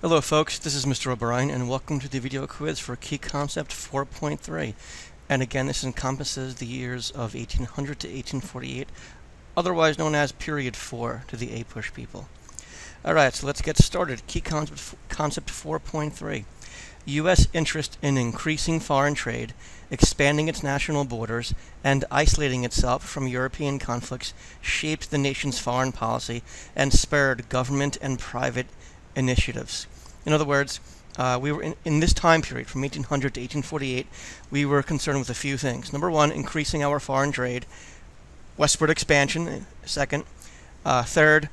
Hello folks, this is Mr. O'Brien and welcome to the video quiz for Key Concept 4.3. And again, this encompasses the years of 1800 to 1848, otherwise known as Period 4 to the APUSH people. Alright, so let's get started. Key Concept 4.3. U.S. interest in increasing foreign trade, expanding its national borders, and isolating itself from European conflicts shaped the nation's foreign policy and spurred government and private initiatives. In other words, we were in this time period, from 1800 to 1848, we were concerned with a few things. Number one, increasing our foreign trade. Westward expansion, second. Third,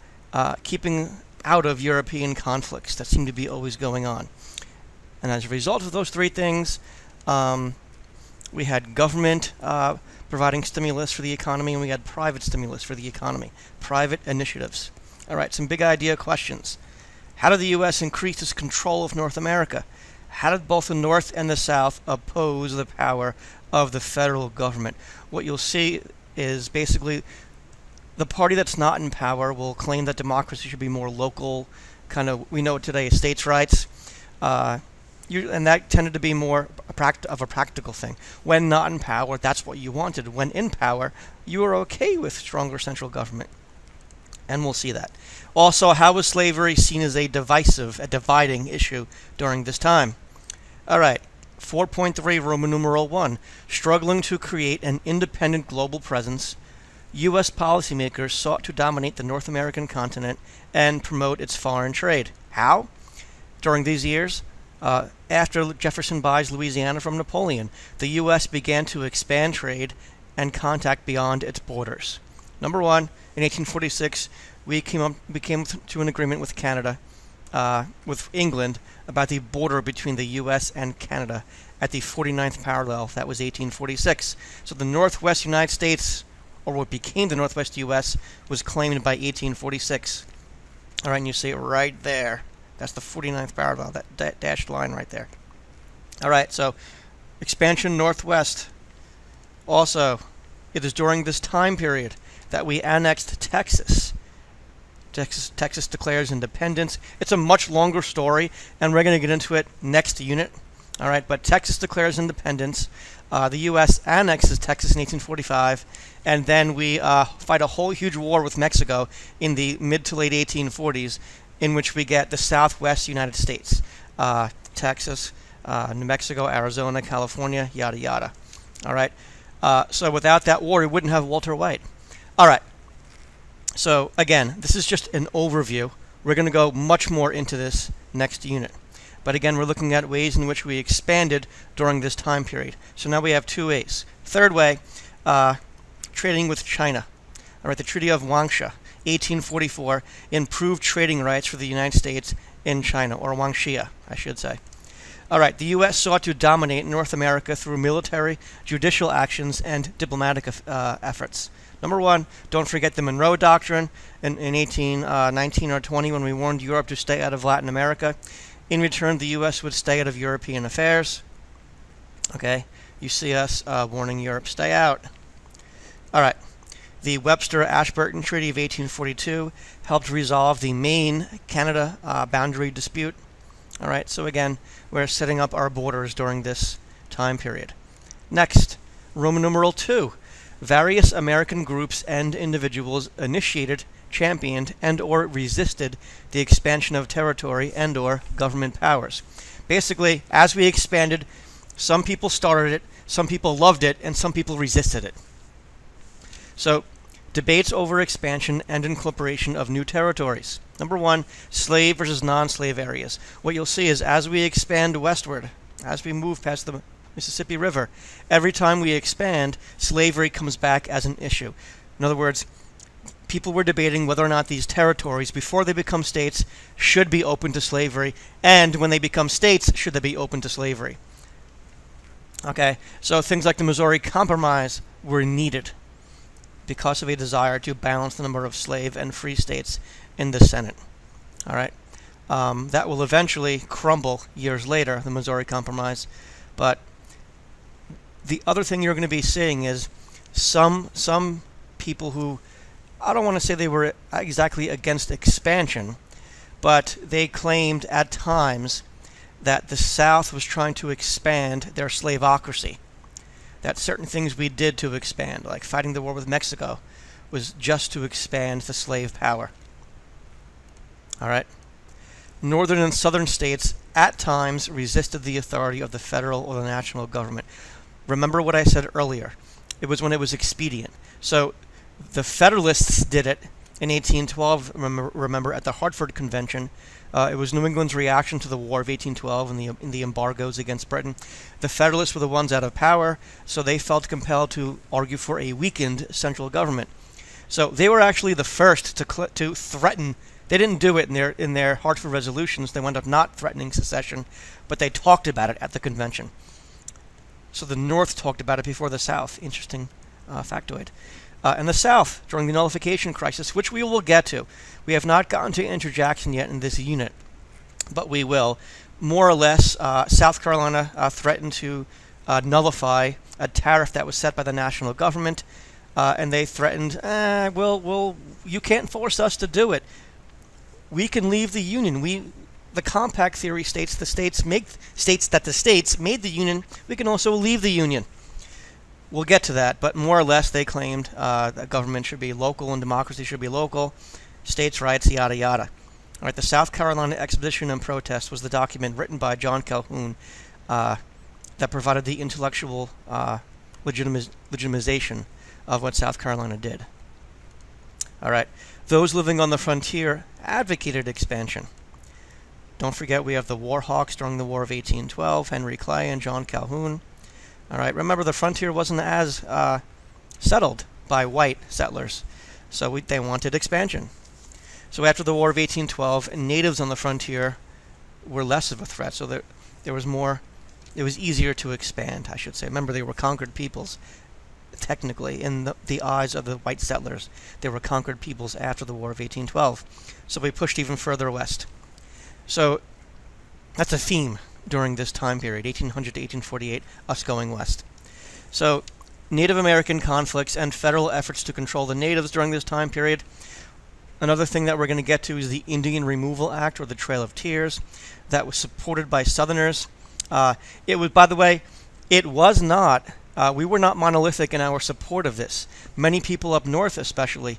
keeping out of European conflicts that seem to be always going on. And as a result of those three things, we had government providing stimulus for the economy, and we had private stimulus for the economy, private initiatives. All right, some big idea questions. How did the U.S. increase its control of North America? How did both the North and the South oppose the power of the federal government? What you'll see is basically the party that's not in power will claim that democracy should be more local, kind of, we know it today as states' rights, and that tended to be more of a practical thing. When not in power, that's what you wanted. When in power, you were okay with stronger central government. And we'll see that. Also, how was slavery seen as a dividing issue during this time? Alright, 4.3 Roman numeral 1. Struggling to create an independent global presence, U.S. policymakers sought to dominate the North American continent and promote its foreign trade. How? During these years, after Jefferson buys Louisiana from Napoleon, the U.S. began to expand trade and contact beyond its borders. Number one, in 1846, we came to an agreement with Canada, with England, about the border between the U.S. and Canada at the 49th parallel. That was 1846. So the Northwest United States, or what became the Northwest U.S., was claimed by 1846. All right, and you see it right there. That's the 49th parallel, that dashed line right there. All right, so expansion northwest. Also, it is during this time period that we annexed Texas. Texas declares independence. It's a much longer story, and we're going to get into it next unit. All right, but Texas declares independence. The U.S. annexes Texas in 1845, and then we fight a whole huge war with Mexico in the mid to late 1840s, in which we get the Southwest United States, Texas, New Mexico, Arizona, California, yada yada. All right. So without that war, we wouldn't have Walter White. All right. So again, this is just an overview. We're going to go much more into this next unit. But again, we're looking at ways in which we expanded during this time period. So now we have two ways. Third way, trading with China. All right, the Treaty of Wangsha, 1844, improved trading rights for the United States in China, or Wangxia, I should say. All right, the U.S. sought to dominate North America through military, judicial actions, and diplomatic efforts. Number one, don't forget the Monroe Doctrine in 1819 or 20, when we warned Europe to stay out of Latin America. In return, the U.S. would stay out of European affairs. Okay, you see us warning Europe, stay out. All right, the Webster-Ashburton Treaty of 1842 helped resolve the Maine-Canada boundary dispute. All right, so again, we're setting up our borders during this time period. Next, Roman numeral 2. Various American groups and individuals initiated, championed, and or resisted the expansion of territory and or government powers. Basically, as we expanded, some people started it, some people loved it, and some people resisted it. So, debates over expansion and incorporation of new territories. Number one, slave versus non-slave areas. What you'll see is as we expand westward, as we move past the Mississippi River, every time we expand, slavery comes back as an issue. In other words, people were debating whether or not these territories, before they become states, should be open to slavery, and when they become states, should they be open to slavery. Okay, so things like the Missouri Compromise were needed because of a desire to balance the number of slave and free states in the Senate. All right, that will eventually crumble years later, the Missouri Compromise, but the other thing you're going to be seeing is some people who, I don't want to say they were exactly against expansion, but they claimed at times that the South was trying to expand their slaveocracy, that certain things we did to expand, like fighting the war with Mexico, was just to expand the slave power. All right. Northern and southern states at times resisted the authority of the federal or the national government. Remember what I said earlier. It was when it was expedient. So the Federalists did it in 1812, remember, at the Hartford Convention. It was New England's reaction to the War of 1812 and the embargoes against Britain. The Federalists were the ones out of power, so they felt compelled to argue for a weakened central government. So they were actually the first to threaten. They didn't do it in their Hartford resolutions. They wound up not threatening secession, but they talked about it at the convention. So the North talked about it before the South. Interesting factoid. And the South, during the nullification crisis, which we will get to. We have not gotten to Andrew Jackson yet in this unit, but we will. More or less, South Carolina threatened to nullify a tariff that was set by the national government, and they threatened, you can't force us to do it. We can leave the Union. The compact theory states that the states made the Union. We can also leave the Union. We'll get to that, but more or less they claimed that government should be local and democracy should be local, states' rights, yada yada. All right, the South Carolina Expedition and Protest was the document written by John Calhoun that provided the intellectual legitimization of what South Carolina did. All right, those living on the frontier advocated expansion. Don't forget we have the War Hawks during the War of 1812, Henry Clay and John Calhoun. All right, remember the frontier wasn't as settled by white settlers, so they wanted expansion. So after the War of 1812, natives on the frontier were less of a threat, so there was more. It was easier to expand, I should say. Remember, they were conquered peoples, technically, in the eyes of the white settlers. They were conquered peoples after the War of 1812, so we pushed even further west. So that's a theme during this time period, 1800 to 1848, us going west. So Native American conflicts and federal efforts to control the natives during this time period. Another thing that we're going to get to is the Indian Removal Act, or the Trail of Tears, that was supported by Southerners. It was, by the way, it was not, we were not monolithic in our support of this. Many people up north especially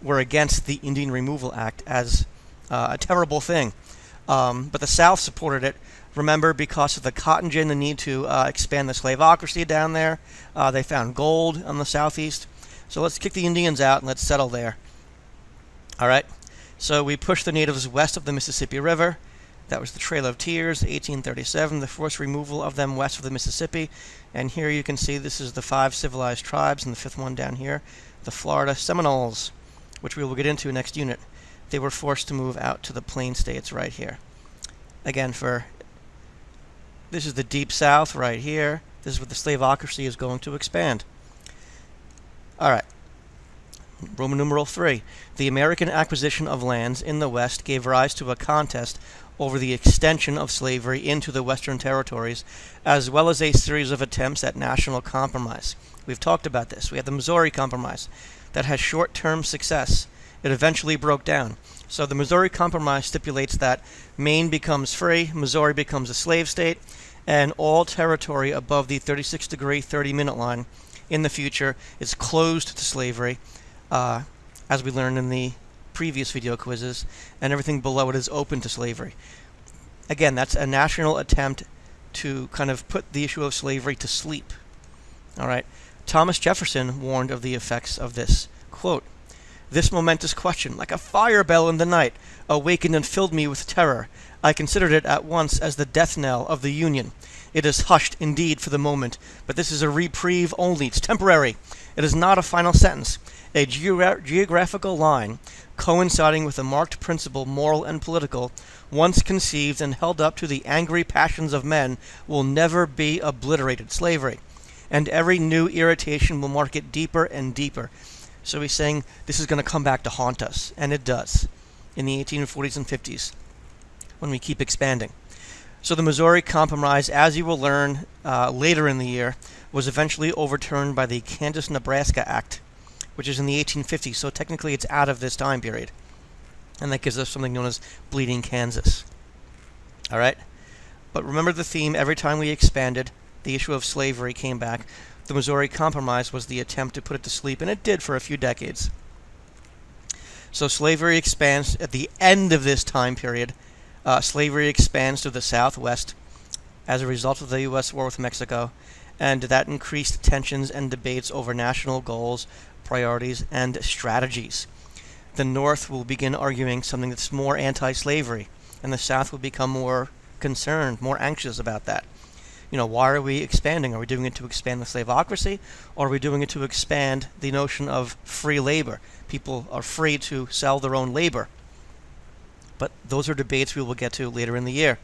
were against the Indian Removal Act as a terrible thing. But the South supported it, remember, because of the cotton gin, the need to expand the slaveocracy down there. They found gold on the southeast. So let's kick the Indians out and let's settle there. All right. So we pushed the natives west of the Mississippi River. That was the Trail of Tears, 1837, the forced removal of them west of the Mississippi. And here you can see this is the 5 civilized tribes, and the 5th one down here, the Florida Seminoles, which we will get into next unit. They were forced to move out to the Plain States right here. Again, this is the Deep South right here. This is where the slaveocracy is going to expand. All right. Roman numeral 3. The American acquisition of lands in the West gave rise to a contest over the extension of slavery into the Western territories, as well as a series of attempts at national compromise. We've talked about this. We had the Missouri Compromise that has short-term success. It eventually broke down. So the Missouri Compromise stipulates that Maine becomes free, Missouri becomes a slave state, and all territory above the 36-degree 30-minute line in the future is closed to slavery, as we learned in the previous video quizzes, and everything below it is open to slavery. Again, that's a national attempt to kind of put the issue of slavery to sleep. All right. Thomas Jefferson warned of the effects of this. Quote, "This momentous question, like a fire bell in the night, awakened and filled me with terror. I considered it at once as the death knell of the Union. It is hushed, indeed, for the moment, but this is a reprieve only. It's temporary. It is not a final sentence. A geographical line, coinciding with a marked principle, moral and political, once conceived and held up to the angry passions of men, will never be obliterated, slavery. And every new irritation will mark it deeper and deeper." So he's saying this is going to come back to haunt us, and it does, in the 1840s and 50s, when we keep expanding. So the Missouri Compromise, as you will learn later in the year, was eventually overturned by the Kansas-Nebraska Act, which is in the 1850s, so technically it's out of this time period. And that gives us something known as Bleeding Kansas. All right? But remember the theme, every time we expanded, the issue of slavery came back. The Missouri Compromise was the attempt to put it to sleep, and it did for a few decades. So slavery expands at the end of this time period. Slavery expands to the southwest as a result of the U.S. war with Mexico, and that increased tensions and debates over national goals, priorities, and strategies. The North will begin arguing something that's more anti-slavery, and the South will become more concerned, more anxious about that. You know, why are we expanding? Are we doing it to expand the slaveocracy, or are we doing it to expand the notion of free labor? People are free to sell their own labor. But those are debates we will get to later in the year.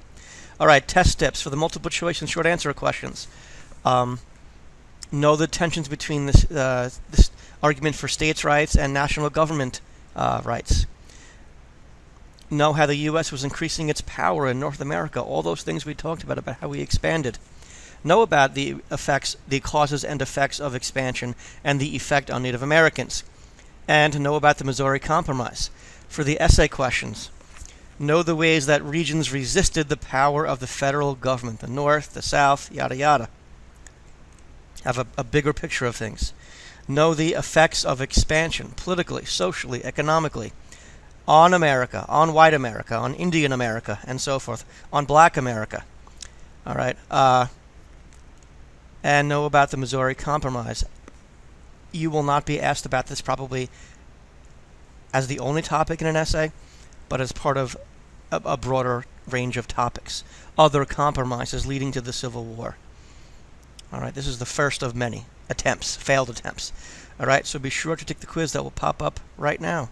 All right, test tips for the multiple choice and short answer questions. Know the tensions between this argument for states' rights and national government rights. Know how the U.S. was increasing its power in North America. All those things we talked about how we expanded. Know about the effects, the causes and effects of expansion and the effect on Native Americans. And know about the Missouri Compromise. For the essay questions, know the ways that regions resisted the power of the federal government, the North, the South, yada yada. Have a bigger picture of things. Know the effects of expansion, politically, socially, economically, on America, on white America, on Indian America, and so forth, on black America. All right. And know about the Missouri Compromise. You will not be asked about this probably as the only topic in an essay, but as part of a broader range of topics. Other compromises leading to the Civil War. All right, this is the first of many attempts, failed attempts. All right, so be sure to take the quiz that will pop up right now.